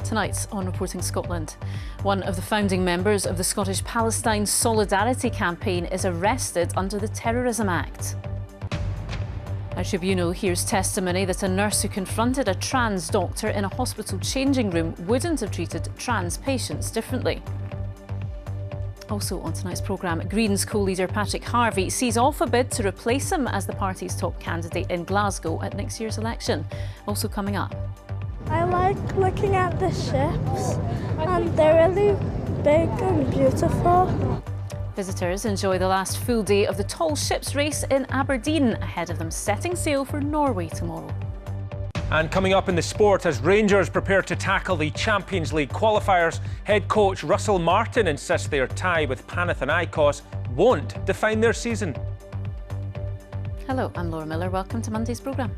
Tonight on Reporting Scotland, one of the founding members of the Scottish Palestine Solidarity Campaign is arrested under the Terrorism Act. Our Tribunal hears testimony that a nurse who confronted a trans doctor in a hospital changing room wouldn't have treated trans patients differently. Also on tonight's programme, Green's co-leader Patrick Harvey sees off a bid to replace him as the party's top candidate in Glasgow at next year's election. Also coming up. I like looking at the ships and they're really big and beautiful. Visitors enjoy the last full day of the tall ships race in Aberdeen ahead of them setting sail for Norway tomorrow. And coming up in the sport, as Rangers prepare to tackle the Champions League qualifiers, head coach Russell Martin insists their tie with Panathinaikos won't define their season. Hello, I'm Laura Miller. Welcome to Monday's programme.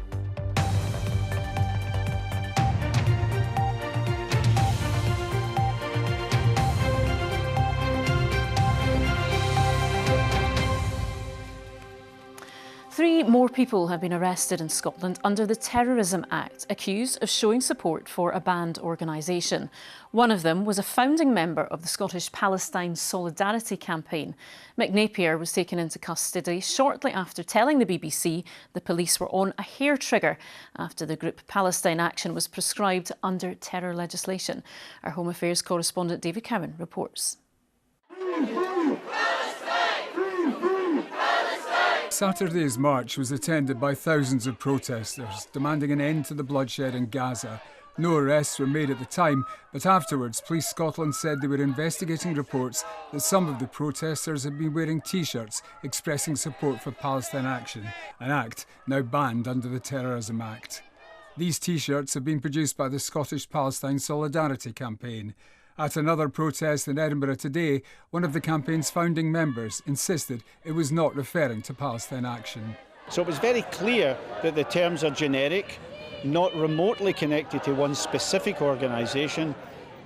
Three more people have been arrested in Scotland under the Terrorism Act, accused of showing support for a banned organisation. One of them was a founding member of the Scottish Palestine Solidarity Campaign. Mick Napier was taken into custody shortly after telling the BBC the police were on a hair trigger after the group Palestine Action was prescribed under terror legislation. Our Home Affairs correspondent David Cowan reports. Saturday's march was attended by thousands of protesters, demanding an end to the bloodshed in Gaza. No arrests were made at the time, but afterwards Police Scotland said they were investigating reports that some of the protesters had been wearing T-shirts expressing support for Palestine Action, an act now banned under the Terrorism Act. These T-shirts have been produced by the Scottish Palestine Solidarity Campaign. At another protest in Edinburgh today, one of the campaign's founding members insisted it was not referring to Palestine Action. So it was very clear that the terms are generic, not remotely connected to one specific organisation,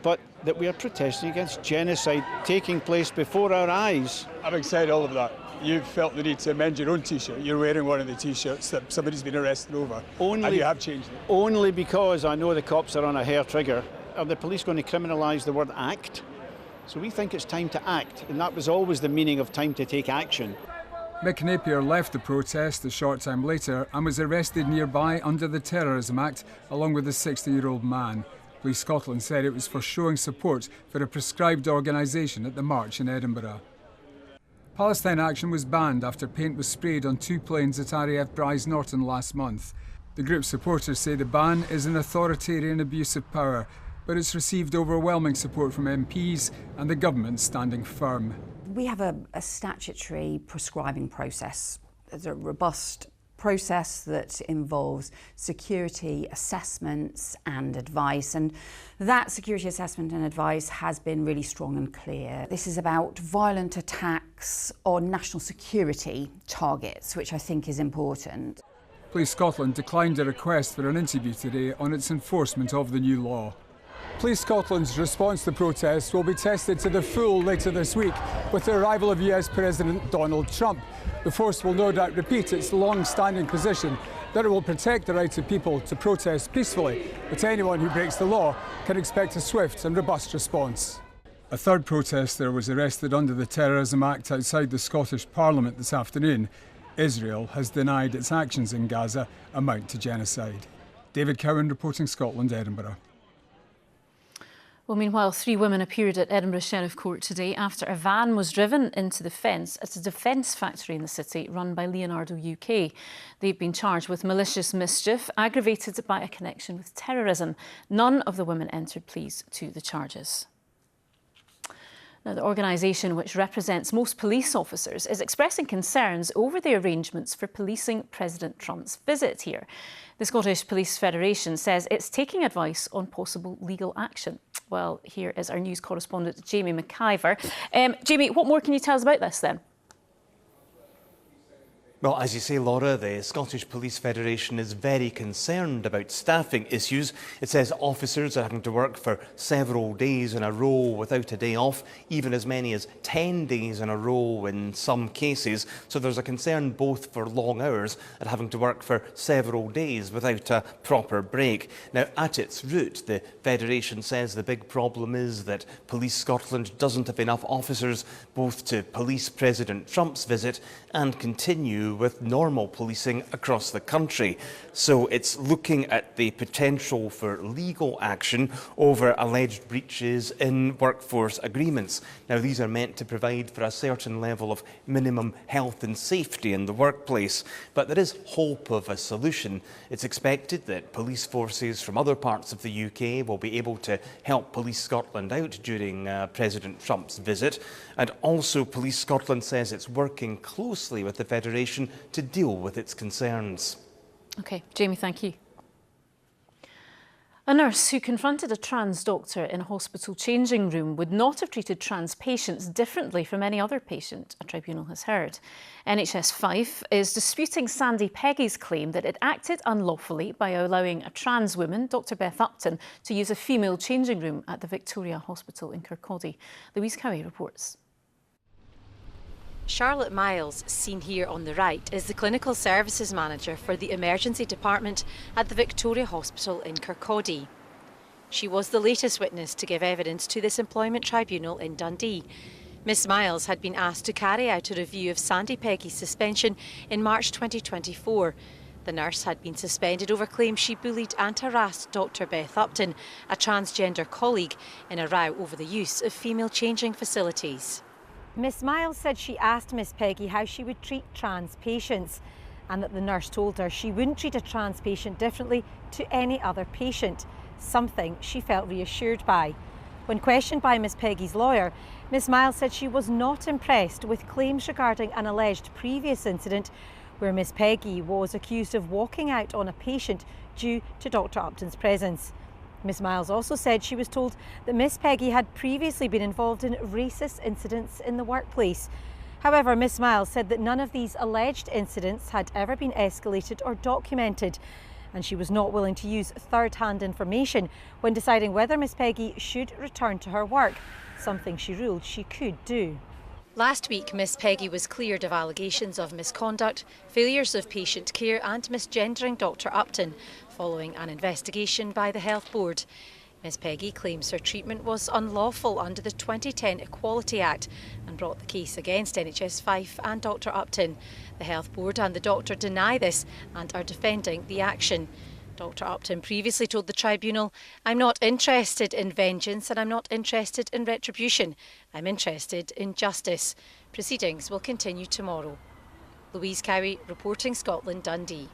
but that we are protesting against genocide taking place before our eyes. Having said all of that, you felt the need to amend your own T-shirt. You're wearing one of the T-shirts that somebody's been arrested over, and you have changed it. Only because I know the cops are on a hair trigger. Are the police going to criminalise the word act? So we think it's time to act, and that was always the meaning of time to take action. Mick Napier left the protest a short time later and was arrested nearby under the Terrorism Act along with a 60-year-old man. Police Scotland said it was for showing support for a prescribed organisation at the march in Edinburgh. Palestine Action was banned after paint was sprayed on two planes at RAF Bryce Norton last month. The group's supporters say the ban is an authoritarian abuse of power, but it's received overwhelming support from MPs and the government standing firm. We have a statutory prescribing process. It's a robust process that involves security assessments and advice, and that security assessment and advice has been really strong and clear. This is about violent attacks on national security targets, which I think is important. Police Scotland declined a request for an interview today on its enforcement of the new law. Police Scotland's response to the protests will be tested to the full later this week with the arrival of US President Donald Trump. The force will no doubt repeat its long-standing position that it will protect the rights of people to protest peacefully, but anyone who breaks the law can expect a swift and robust response. A third protester was arrested under the Terrorism Act outside the Scottish Parliament this afternoon. Israel has denied its actions in Gaza amount to genocide. David Cowan, Reporting Scotland, Edinburgh. Well, meanwhile, three women appeared at Edinburgh Sheriff Court today after a van was driven into the fence at a defence factory in the city run by Leonardo UK. They've been charged with malicious mischief aggravated by a connection with terrorism. None of the women entered pleas to the charges. Now, the organisation which represents most police officers is expressing concerns over the arrangements for policing President Trump's visit here. The Scottish Police Federation says it's taking advice on possible legal action. Well, here is our news correspondent, Jamie McIver. Jamie, what more can you tell us about this then? Well, as you say, Laura, the Scottish Police Federation is very concerned about staffing issues. It says officers are having to work for several days in a row without a day off, even as many as 10 days in a row in some cases. So there's a concern both for long hours and having to work for several days without a proper break. Now, at its root, the Federation says the big problem is that Police Scotland doesn't have enough officers both to police President Trump's visit and continue with normal policing across the country. So it's looking at the potential for legal action over alleged breaches in workforce agreements. Now, these are meant to provide for a certain level of minimum health and safety in the workplace, but there is hope of a solution. It's expected that police forces from other parts of the UK will be able to help Police Scotland out during President Trump's visit, and also Police Scotland says it's working closely with the Federation to deal with its concerns. OK, Jamie, thank you. A nurse who confronted a trans doctor in a hospital changing room would not have treated trans patients differently from any other patient, a tribunal has heard. NHS Fife is disputing Sandy Peggy's claim that it acted unlawfully by allowing a trans woman, Dr Beth Upton, to use a female changing room at the Victoria Hospital in Kirkcaldy. Louise Cowie reports. Charlotte Miles, seen here on the right, is the Clinical Services Manager for the Emergency Department at the Victoria Hospital in Kirkcaldy. She was the latest witness to give evidence to this employment tribunal in Dundee. Miss Miles had been asked to carry out a review of Sandy Peggy's suspension in March 2024. The nurse had been suspended over claims she bullied and harassed Dr Beth Upton, a transgender colleague, in a row over the use of female changing facilities. Miss Miles said she asked Miss Peggy how she would treat trans patients and that the nurse told her she wouldn't treat a trans patient differently to any other patient, something she felt reassured by. When questioned by Miss Peggy's lawyer, Miss Miles said she was not impressed with claims regarding an alleged previous incident where Miss Peggy was accused of walking out on a patient due to Dr Upton's presence. Miss Miles also said she was told that Miss Peggy had previously been involved in racist incidents in the workplace. However, Miss Miles said that none of these alleged incidents had ever been escalated or documented, and she was not willing to use third-hand information when deciding whether Miss Peggy should return to her work, something she ruled she could do. Last week, Miss Peggy was cleared of allegations of misconduct, failures of patient care and misgendering Dr Upton, following an investigation by the Health Board. Miss Peggy claims her treatment was unlawful under the 2010 Equality Act and brought the case against NHS Fife and Dr Upton. The Health Board and the doctor deny this and are defending the action. Dr Upton previously told the tribunal, "I'm not interested in vengeance and I'm not interested in retribution. I'm interested in justice." Proceedings will continue tomorrow. Louise Cowie, reporting Scotland, Dundee.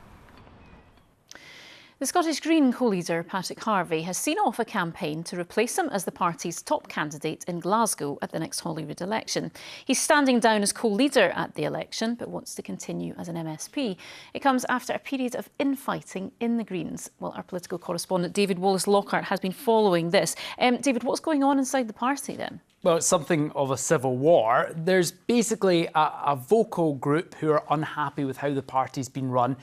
The Scottish Green co-leader Patrick Harvie has seen off a campaign to replace him as the party's top candidate in Glasgow at the next Holyrood election. He's standing down as co-leader at the election but wants to continue as an MSP. It comes after a period of infighting in the Greens. Well, our political correspondent David Wallace-Lockhart has been following this. David, what's going on inside the party then? Well, it's something of a civil war. There's basically a vocal group who are unhappy with how the party's been run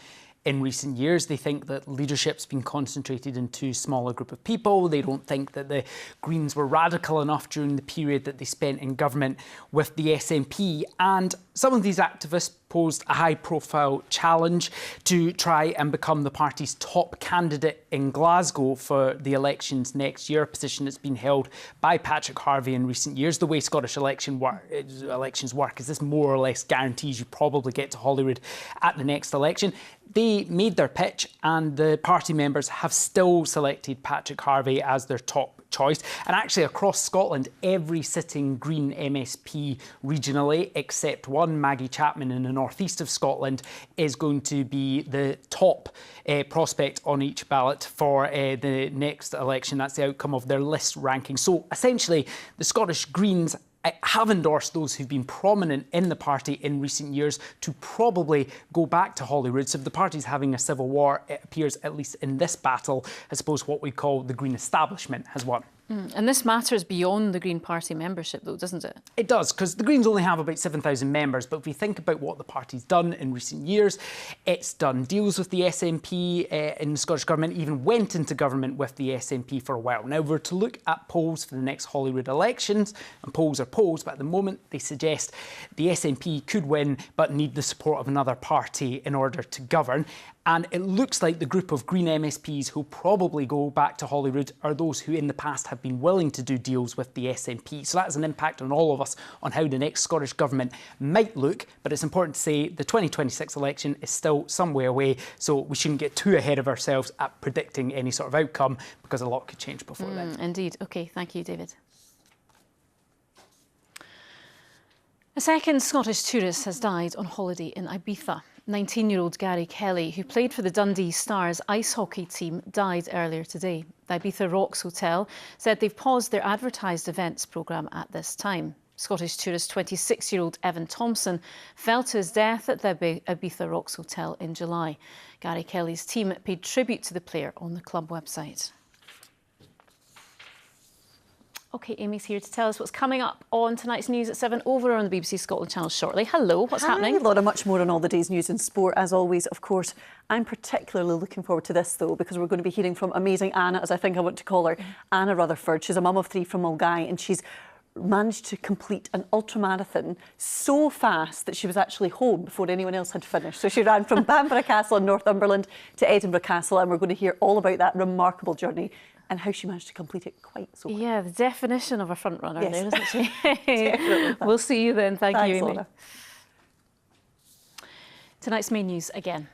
in recent years. They think that leadership's been concentrated in too small a group of people. They don't think that the Greens were radical enough during the period that they spent in government with the SNP. And some of these activists posed a high-profile challenge to try and become the party's top candidate in Glasgow for the elections next year, a position that's been held by Patrick Harvie in recent years. The way Scottish elections work is this more or less guarantees you probably get to Holyrood at the next election. They made their pitch and the party members have still selected Patrick Harvie as their top choice. And actually across Scotland, every sitting Green MSP regionally, except one, Maggie Chapman in the northeast of Scotland, is going to be the top prospect on each ballot for the next election. That's the outcome of their list ranking. So essentially, the Scottish Greens have endorsed those who've been prominent in the party in recent years to probably go back to Holyrood. So if the party's having a civil war, it appears, at least in this battle, I suppose what we call the Green establishment has won. And this matters beyond the Green Party membership, though, doesn't it? It does, because the Greens only have about 7,000 members, but if we think about what the party's done in recent years, it's done deals with the SNP in the Scottish Government, even went into government with the SNP for a while. Now, we're to look at polls for the next Holyrood elections, and polls are polls, but at the moment they suggest the SNP could win, but need the support of another party in order to govern. And it looks like the group of Green MSPs who'll probably go back to Holyrood are those who in the past have been willing to do deals with the SNP. So that has an impact on all of us on how the next Scottish Government might look. But it's important to say the 2026 election is still some way away, so we shouldn't get too ahead of ourselves at predicting any sort of outcome, because a lot could change before then. Indeed. OK, thank you, David. A second Scottish tourist has died on holiday in Ibiza. 19-year-old Gary Kelly, who played for the Dundee Stars ice hockey team, died earlier today. The Ibiza Rocks Hotel said they've paused their advertised events programme at this time. Scottish tourist 26-year-old Evan Thompson fell to his death at the Ibiza Rocks Hotel in July. Gary Kelly's team paid tribute to the player on the club website. OK, Amy's here to tell us what's coming up on tonight's news at 7 over on the BBC Scotland channel shortly. Hello, what's happening? A lot of much more on all the day's news and sport, as always, of course. I'm particularly looking forward to this, though, because we're going to be hearing from amazing Anna, as I think I want to call her, Anna Rutherford. She's a mum of 3 from Mulgai, and she's managed to complete an ultramarathon so fast that she was actually home before anyone else had finished. So she ran from Bamburgh Castle in Northumberland to Edinburgh Castle, and we're going to hear all about that remarkable journey and how she managed to complete it quite so quickly. Yeah, the definition of a front runner there, isn't she? Definitely. We'll see you then. Thanks, you, Amy. Laura. Tonight's main news again.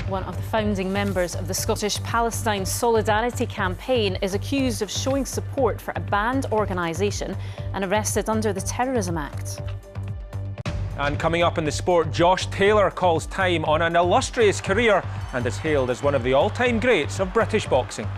One of the founding members of the Scottish Palestine Solidarity Campaign is accused of showing support for a banned organisation and arrested under the Terrorism Act. And coming up in the sport, Josh Taylor calls time on an illustrious career and is hailed as one of the all-time greats of British boxing.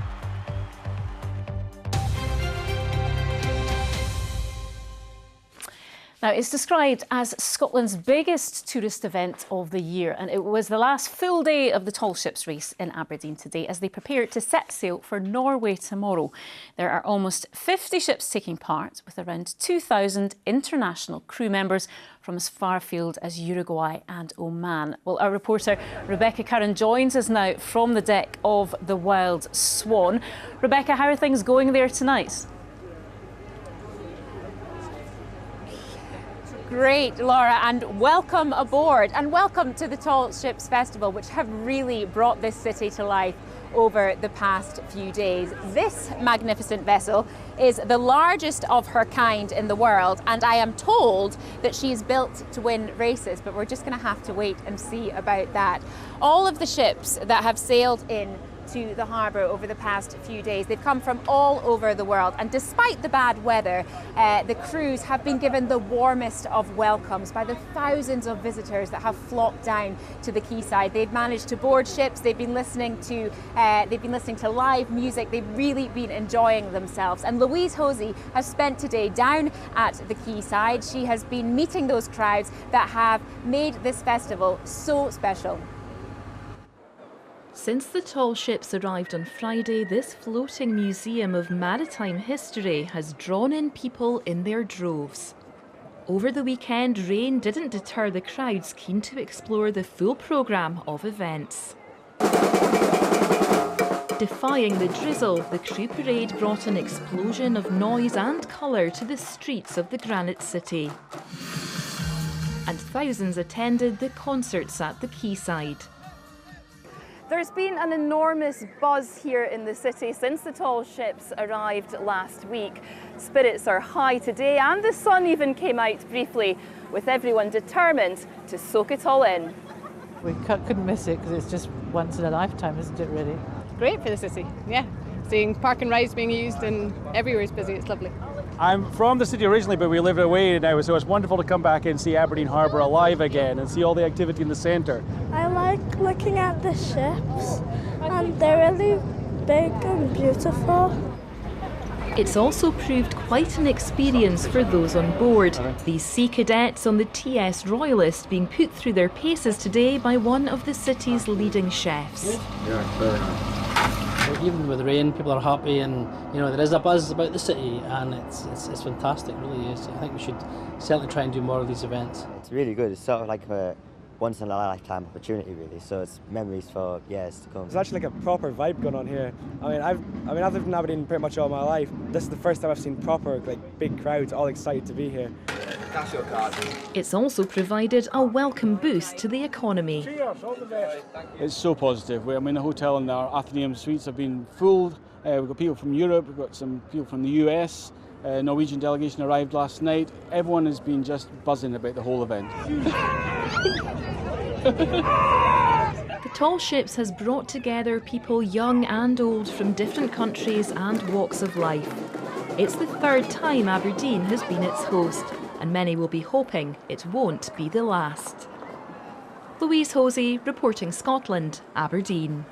Now, it's described as Scotland's biggest tourist event of the year, and it was the last full day of the tall ships race in Aberdeen today as they prepare to set sail for Norway tomorrow. There are almost 50 ships taking part, with around 2,000 international crew members from as far afield as Uruguay and Oman. Well, our reporter Rebecca Curran joins us now from the deck of the Wild Swan. Rebecca, how are things going there tonight? Great, Laura, and welcome aboard and welcome to the Tall Ships Festival, which have really brought this city to life over the past few days. This magnificent vessel is the largest of her kind in the world, and I am told that she is built to win races, but we're just going to have to wait and see about that. All of the ships that have sailed in to the harbour over the past few days, they've come from all over the world, and despite the bad weather, the crews have been given the warmest of welcomes by the thousands of visitors that have flocked down to the quayside. They've managed to board ships, they've been listening to live music, they've really been enjoying themselves. And Louise Hosey has spent today down at the quayside. She has been meeting those crowds that have made this festival so special. Since the tall ships arrived on Friday, this floating museum of maritime history has drawn in people in their droves. Over the weekend, rain didn't deter the crowds keen to explore the full programme of events. Defying the drizzle, the crew parade brought an explosion of noise and colour to the streets of the Granite City. And thousands attended the concerts at the quayside. There's been an enormous buzz here in the city since the tall ships arrived last week. Spirits are high today, and the sun even came out briefly, with everyone determined to soak it all in. We couldn't miss it because it's just once in a lifetime, isn't it, really? Great for the city, yeah. Seeing park and rides being used and everywhere's busy, it's lovely. I'm from the city originally, but we live away now, so it's wonderful to come back and see Aberdeen Harbour alive again and see all the activity in the centre. I like looking at the ships, and they're really big and beautiful. It's also proved quite an experience for those on board. These sea cadets on the TS Royalist being put through their paces today by one of the city's leading chefs. Even with the rain, people are happy, and there is a buzz about the city, and it's fantastic. It really is. I think we should certainly try and do more of these events. It's really good. It's sort of like a once in a lifetime opportunity, really. So it's memories for years to come. There's actually like a proper vibe going on here. I've lived in Aberdeen pretty much all my life. This is the first time I've seen proper big crowds, all excited to be here. That's your card. It's also provided a welcome boost to the economy. It's so positive. The hotel and our Athenaeum suites have been full. We've got people from Europe, we've got some people from the US. Norwegian delegation arrived last night. Everyone has been just buzzing about the whole event. The Tall Ships has brought together people young and old from different countries and walks of life. It's the third time Aberdeen has been its host, and many will be hoping it won't be the last. Louise Hosey, reporting Scotland, Aberdeen.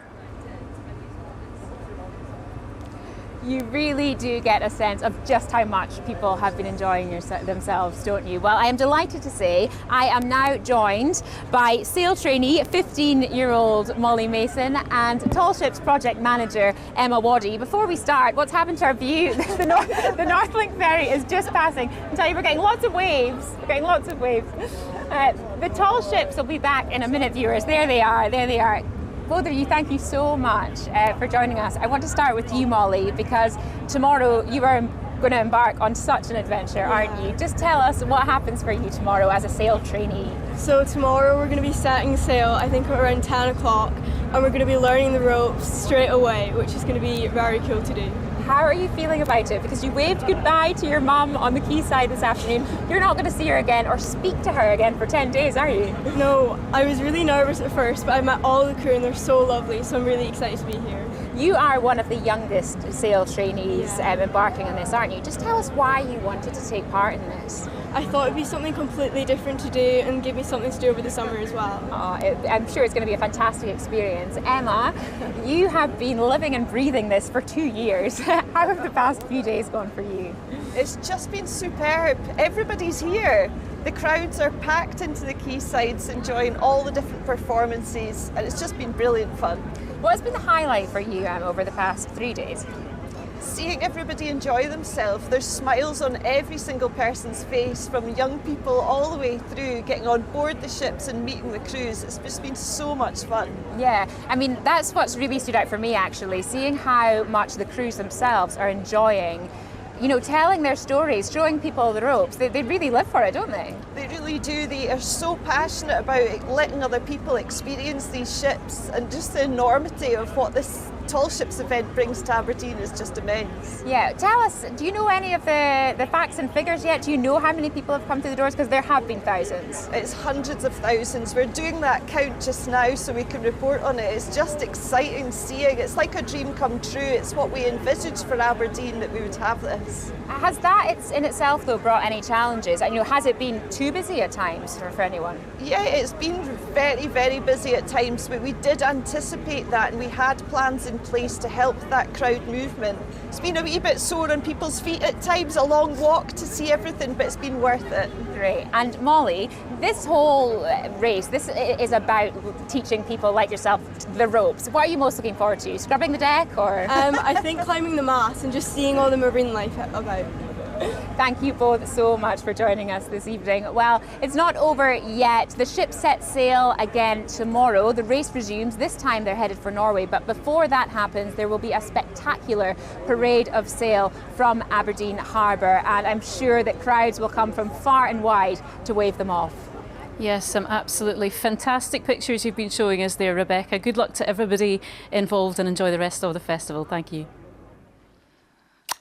You really do get a sense of just how much people have been enjoying themselves, don't you? Well, I am delighted to say I am now joined by sail trainee, 15-year-old Molly Mason, and Tall Ships project manager Emma Waddy. Before we start, what's happened to our view? The Northlink ferry is just passing. I tell you, we're getting lots of waves. The Tall Ships will be back in a minute, viewers. There they are. Both of you, thank you so much for joining us. I want to start with you, Molly, because tomorrow you are going to embark on such an adventure, aren't you? Just tell us what happens for you tomorrow as a sail trainee. So tomorrow we're going to be setting sail, I think around 10 o'clock, and we're going to be learning the ropes straight away, which is going to be very cool to do. How are you feeling about it? Because you waved goodbye to your mum on the quayside this afternoon. You're not going to see her again or speak to her again for 10 days, are you? No, I was really nervous at first, but I met all the crew and they're so lovely, so I'm really excited to be here. You are one of the youngest sail trainees embarking on this, aren't you? Just tell us why you wanted to take part in this. I thought it'd be something completely different to do and give me something to do over the summer as well. I'm sure it's going to be a fantastic experience. Emma, you have been living and breathing this for 2 years. How have the past few days gone for you? It's just been superb. Everybody's here. The crowds are packed into the quaysides enjoying all the different performances, and it's just been brilliant fun. What has been the highlight for you over the past 3 days? Seeing everybody enjoy themselves. There's smiles on every single person's face, from young people all the way through, getting on board the ships and meeting the crews. It's just been so much fun. Yeah, that's what's really stood out for me, actually, seeing how much the crews themselves are enjoying, telling their stories, showing people the ropes. They really live for it, don't they? They really do. They are so passionate about letting other people experience these ships, and just the enormity of what this Tall Ships event brings to Aberdeen is just immense. Yeah, tell us, do you know any of the facts and figures yet? Do you know how many people have come through the doors? Because there have been thousands. It's hundreds of thousands. We're doing that count just now so we can report on it. It's just exciting seeing. It's like a dream come true. It's what we envisaged for Aberdeen, that we would have this. Has that in itself, though, brought any challenges? Has it been too busy at times for anyone? Yeah, it's been very, very busy at times, but we did anticipate that, and we had plans in place to help that crowd movement. It's been a wee bit sore on people's feet at times, a long walk to see everything, but it's been worth it. Great. And Molly, this whole race, this is about teaching people like yourself the ropes. What are you most looking forward to? Scrubbing the deck, or? I think climbing the mast and just seeing all the marine life about. Thank you both so much for joining us this evening. Well, it's not over yet. The ship sets sail again tomorrow. The race resumes. This time they're headed for Norway, but before that happens, there will be a spectacular parade of sail from Aberdeen Harbour, and I'm sure that crowds will come from far and wide to wave them off. Yes, some absolutely fantastic pictures you've been showing us there, Rebecca. Good luck to everybody involved and enjoy the rest of the festival. Thank you.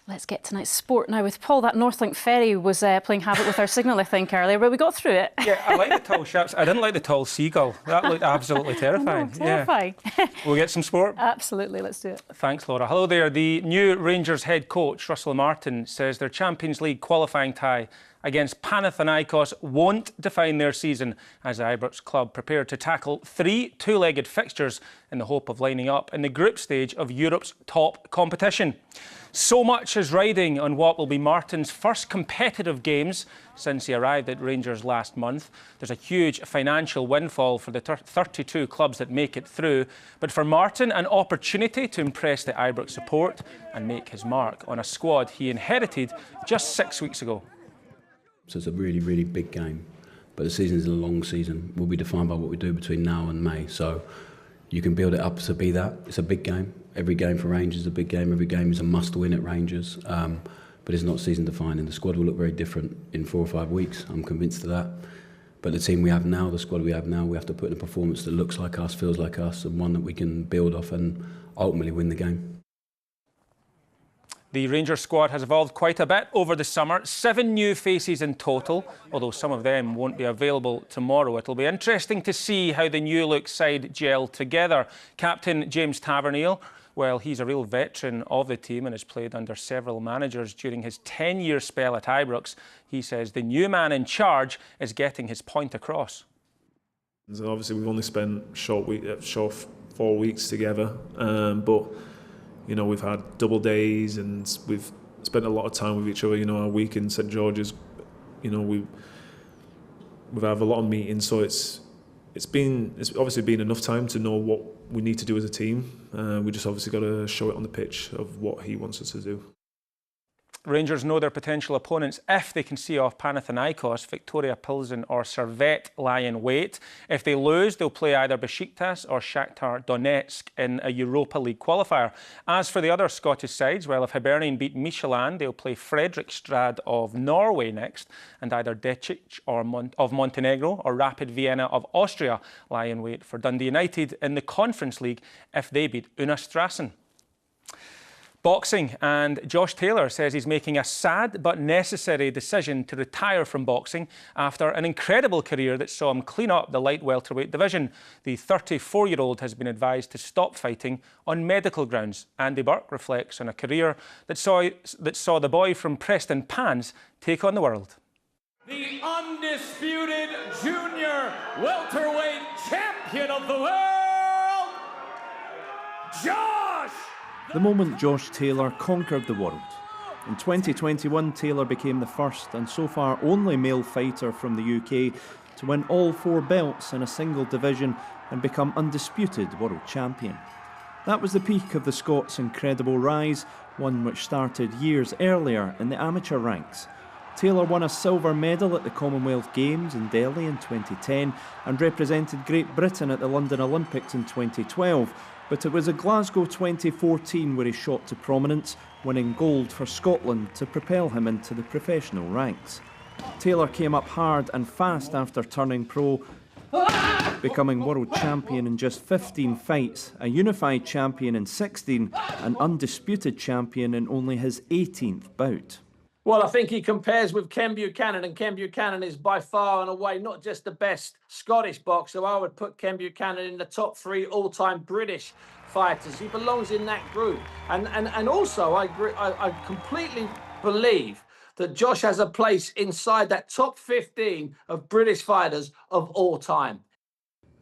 Let's get tonight's sport now with Paul. That Northlink ferry was playing havoc with our signal, I think, earlier, but we got through it. Yeah, I like the tall ships. I didn't like the tall seagull. That looked absolutely terrifying. I know, terrifying. Yeah. We'll get some sport? Absolutely, let's do it. Thanks, Laura. Hello there. The new Rangers head coach, Russell Martin, says their Champions League qualifying tie against Panathinaikos won't define their season as the Ibrox club prepare to tackle 3 two-legged fixtures in the hope of lining up in the group stage of Europe's top competition. So much is riding on what will be Martin's first competitive games since he arrived at Rangers last month. There's a huge financial windfall for the 32 clubs that make it through, but for Martin, an opportunity to impress the Ibrox support and make his mark on a squad he inherited just 6 weeks ago. So it's a really, really big game, but the season is a long season. We'll be defined by what we do between now and May, so you can build it up to be that. It's a big game. Every game for Rangers is a big game. Every game is a must-win at Rangers, but it's not season-defining. The squad will look very different in 4 or 5 weeks. I'm convinced of that. But the team we have now, the squad we have now, we have to put in a performance that looks like us, feels like us, and one that we can build off and ultimately win the game. The Rangers squad has evolved quite a bit over the summer. 7 new faces in total, although some of them won't be available tomorrow. It'll be interesting to see how the new-look side gel together. Captain James Tavernier, well, he's a real veteran of the team and has played under several managers during his 10-year spell at Ibrox. He says the new man in charge is getting his point across. So obviously, we've only spent short 4 weeks together, but you know, we've had double days and we've spent a lot of time with each other. You know, our week in St George's, you know, we've had a lot of meetings, so it's obviously been enough time to know what we need to do as a team. We just obviously got to show it on the pitch of what he wants us to do. Rangers know their potential opponents if they can see off Panathinaikos, Victoria Pilsen or Servette lie in wait. If they lose, they'll play either Besiktas or Shakhtar Donetsk in a Europa League qualifier. As for the other Scottish sides, well, if Aberdeen beat Michelin, they'll play Fredrikstad of Norway next, and either Decic of Montenegro or Rapid Vienna of Austria lie in wait for Dundee United in the Conference League if they beat Unastrassen. Boxing, and Josh Taylor says he's making a sad but necessary decision to retire from boxing after an incredible career that saw him clean up the light welterweight division. The 34-year-old has been advised to stop fighting on medical grounds. Andy Burke reflects on a career that saw the boy from Preston Pans take on the world. The undisputed junior welterweight champion of the world, Josh! The moment Josh Taylor conquered the world. In 2021, Taylor became the first and so far only male fighter from the UK to win all 4 belts in a single division and become undisputed world champion. That was the peak of the Scots' incredible rise, one which started years earlier in the amateur ranks. Taylor won a silver medal at the Commonwealth Games in Delhi in 2010 and represented Great Britain at the London Olympics in 2012. But it was at Glasgow 2014 where he shot to prominence, winning gold for Scotland to propel him into the professional ranks. Taylor came up hard and fast after turning pro, becoming world champion in just 15 fights, a unified champion in 16, and undisputed champion in only his 18th bout. Well, I think he compares with Ken Buchanan, and Ken Buchanan is by far and away not just the best Scottish boxer. I would put Ken Buchanan in the top 3 all-time British fighters. He belongs in that group. And also, I completely believe that Josh has a place inside that top 15 of British fighters of all time.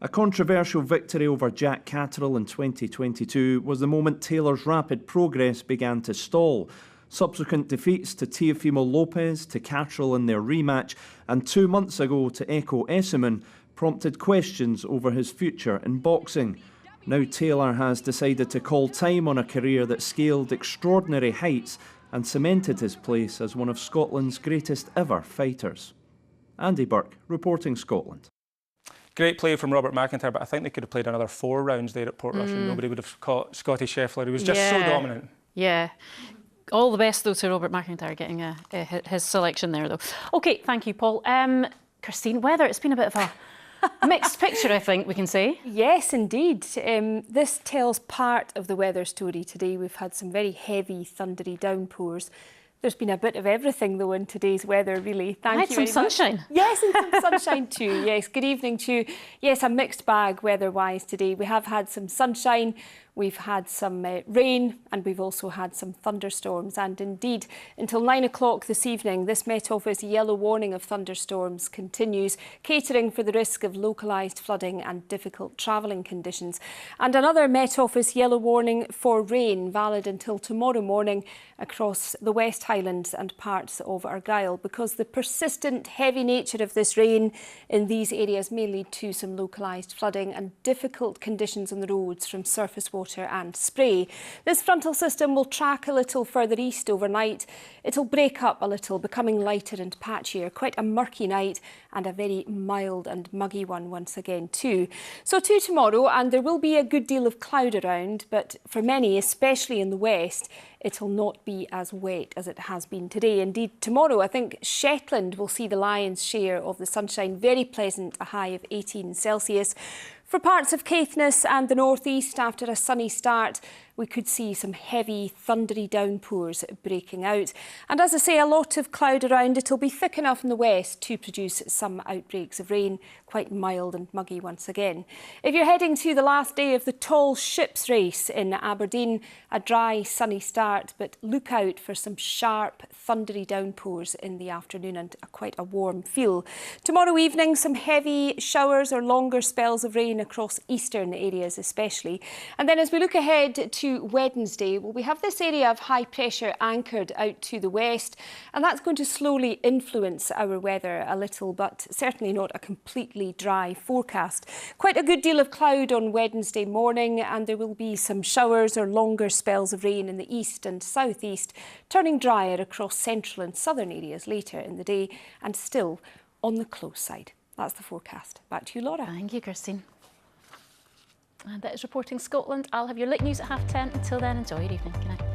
A controversial victory over Jack Catterall in 2022 was the moment Taylor's rapid progress began to stall. Subsequent defeats to Teofimo Lopez, to Catterall in their rematch, and 2 months ago to Eko Essuman prompted questions over his future in boxing. Now Taylor has decided to call time on a career that scaled extraordinary heights and cemented his place as one of Scotland's greatest ever fighters. Andy Burke, reporting Scotland. Great play from Robert McIntyre, but I think they could have played another 4 rounds there at Portrush and nobody would have caught Scotty Scheffler. He was just so dominant. Yeah. All the best, though, to Robert McIntyre getting his selection there, though. OK, thank you, Paul. Christine, weather, it's been a bit of a mixed picture, I think we can say. Yes, indeed. This tells part of the weather story today. We've had some very heavy, thundery downpours. There's been a bit of everything, though, in today's weather, really. Thank you very much. Some sunshine. Yes, and some sunshine too. Yes, good evening to you. Yes, a mixed bag weather-wise today. We have had some sunshine. We've had some rain and we've also had some thunderstorms, and indeed until 9 o'clock this evening this Met Office yellow warning of thunderstorms continues, catering for the risk of localised flooding and difficult travelling conditions. And another Met Office yellow warning for rain valid until tomorrow morning across the West Highlands and parts of Argyll, because the persistent heavy nature of this rain in these areas may lead to some localised flooding and difficult conditions on the roads from surface water and spray. This frontal system will track a little further east overnight. It'll break up a little, becoming lighter and patchier. Quite a murky night and a very mild and muggy one once again too. So to tomorrow, and there will be a good deal of cloud around, but for many, especially in the west, it'll not be as wet as it has been today. Indeed, tomorrow I think Shetland will see the lion's share of the sunshine. Very pleasant, a high of 18 Celsius. For parts of Caithness and the northeast, after a sunny start, we could see some heavy, thundery downpours breaking out. And as I say, a lot of cloud around. It'll be thick enough in the west to produce some outbreaks of rain, quite mild and muggy once again. If you're heading to the last day of the tall ships race in Aberdeen, a dry, sunny start, but look out for some sharp, thundery downpours in the afternoon and quite a warm feel. Tomorrow evening, some heavy showers or longer spells of rain across eastern areas especially. And then as we look ahead to Wednesday, well, we have this area of high pressure anchored out to the west, and that's going to slowly influence our weather a little, but certainly not a completely dry forecast. Quite a good deal of cloud on Wednesday morning, and there will be some showers or longer spells of rain in the east and southeast, turning drier across central and southern areas later in the day, and still on the close side. That's the forecast. Back to you, Laura. Thank you, Christine. And that is Reporting Scotland. I'll have your lit news at 10:30. Until then, enjoy your evening. Good night.